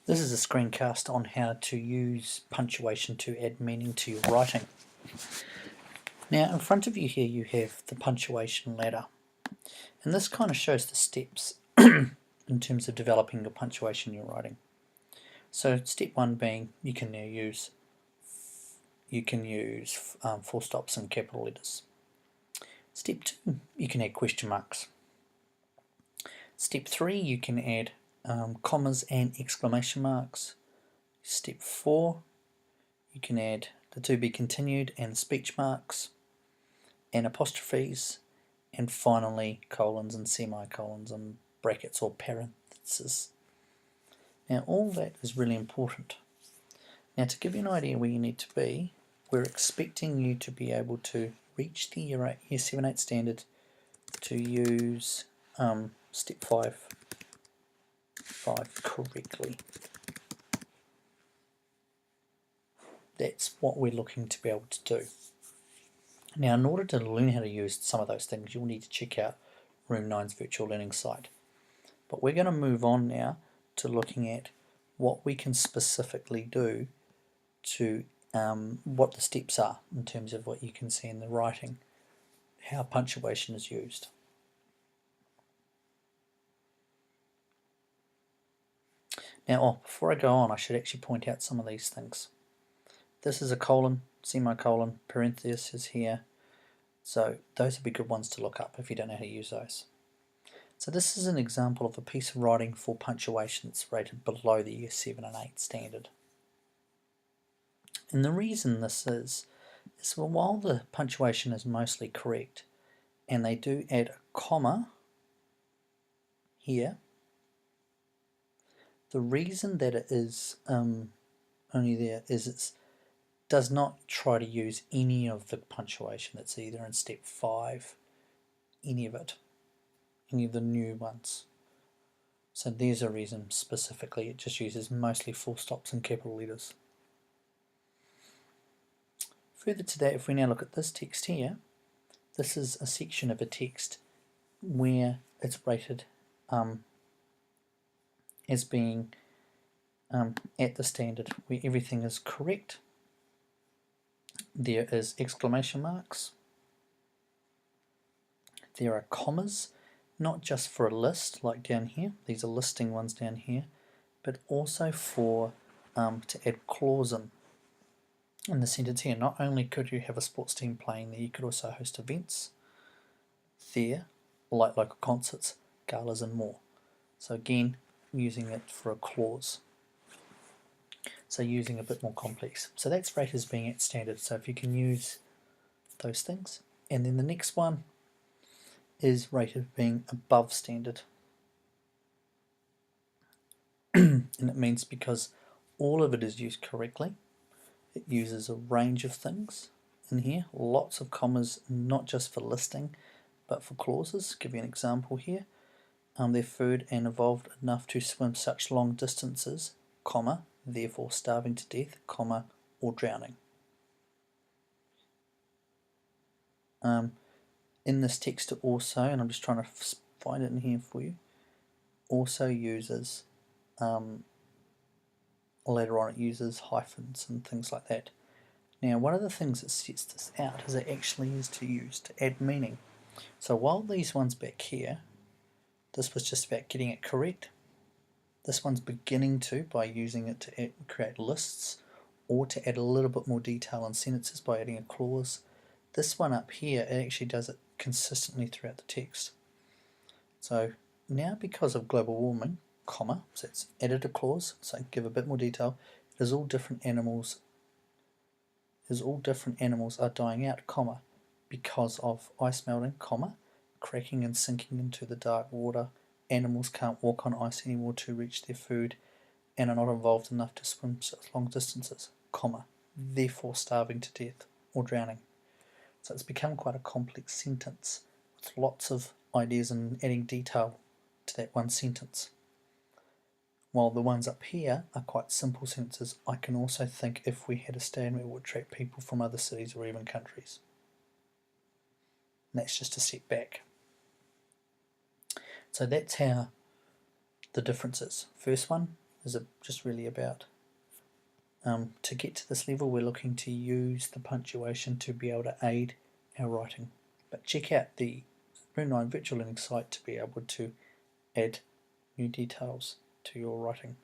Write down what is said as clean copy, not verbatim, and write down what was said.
This is a screencast on how to use punctuation to add meaning to your writing. Now in front of you here you have the punctuation ladder, and this kind of shows the steps in terms of developing your punctuation in your writing. So step one being you can now use full stops and capital letters. Step two, you can add question marks. Step three, you can add commas and exclamation marks. Step four, you can add the to be continued and speech marks and apostrophes, and finally colons and semicolons and brackets or parentheses. Now all that is really important. Now to give you an idea where you need to be, we're expecting you to be able to reach the Year 7/8 standard to use step 5 correctly. That's what we're looking to be able to do. Now in order to learn how to use some of those things, you'll need to check out Room 9's virtual learning site. But we're going to move on now to looking at what we can specifically do to what the steps are in terms of what you can see in the writing, how punctuation is used. Now, before I go on, I should actually point out some of these things. This is a colon, semicolon, parenthesis here. So those would be good ones to look up if you don't know how to use those. So this is an example of a piece of writing for punctuation that's rated below the Year 7 and 8 standard. And the reason this is while the punctuation is mostly correct, and they do add a comma here, the reason that it is only there is it does not try to use any of the punctuation that's either in step 5, any of the new ones. So there's a reason specifically, it just uses mostly full stops and capital letters. Further to that, if we now look at this text here, this is a section of a text where it's rated as being at the standard, where everything is correct. There is exclamation marks. There are commas, not just for a list like down here, these are listing ones down here, but also for to add clause in the sentence here. Not only could you have a sports team playing there, you could also host events there, like local concerts, galas and more. So again, using it for a clause. So using a bit more complex. So that's rated as being at standard, so if you can use those things. And then the next one is rated being above standard. And it means because all of it is used correctly. It uses a range of things in here, lots of commas, not just for listing, but for clauses. Give you an example here. They're furred and evolved enough to swim such long distances, comma, therefore starving to death, comma, or drowning. In this text it also, and I'm just trying to find it in here for you, also uses, later on it uses hyphens and things like that. Now one of the things that sets this out is it actually is to use to add meaning. So while these ones back here, this was just about getting it correct, this one's beginning to by using it to create lists or to add a little bit more detail in sentences by adding a clause. This one up here, it actually does it consistently throughout the text. So now because of global warming, comma, so it's added a clause, so give a bit more detail, as all different animals are dying out, comma, because of ice melting, comma, cracking and sinking into the dark water, animals can't walk on ice anymore to reach their food and are not evolved enough to swim such long distances, comma, therefore starving to death or drowning. So it's become quite a complex sentence with lots of ideas and adding detail to that one sentence. While the ones up here are quite simple sentences, I can also think if we had a stand it would attract people from other cities or even countries. And that's just a step back. So that's how the difference is. First one, is just really about. To get to this level, we're looking to use the punctuation to be able to aid our writing. But check out the Room9 virtual learning site to be able to add new details to your writing.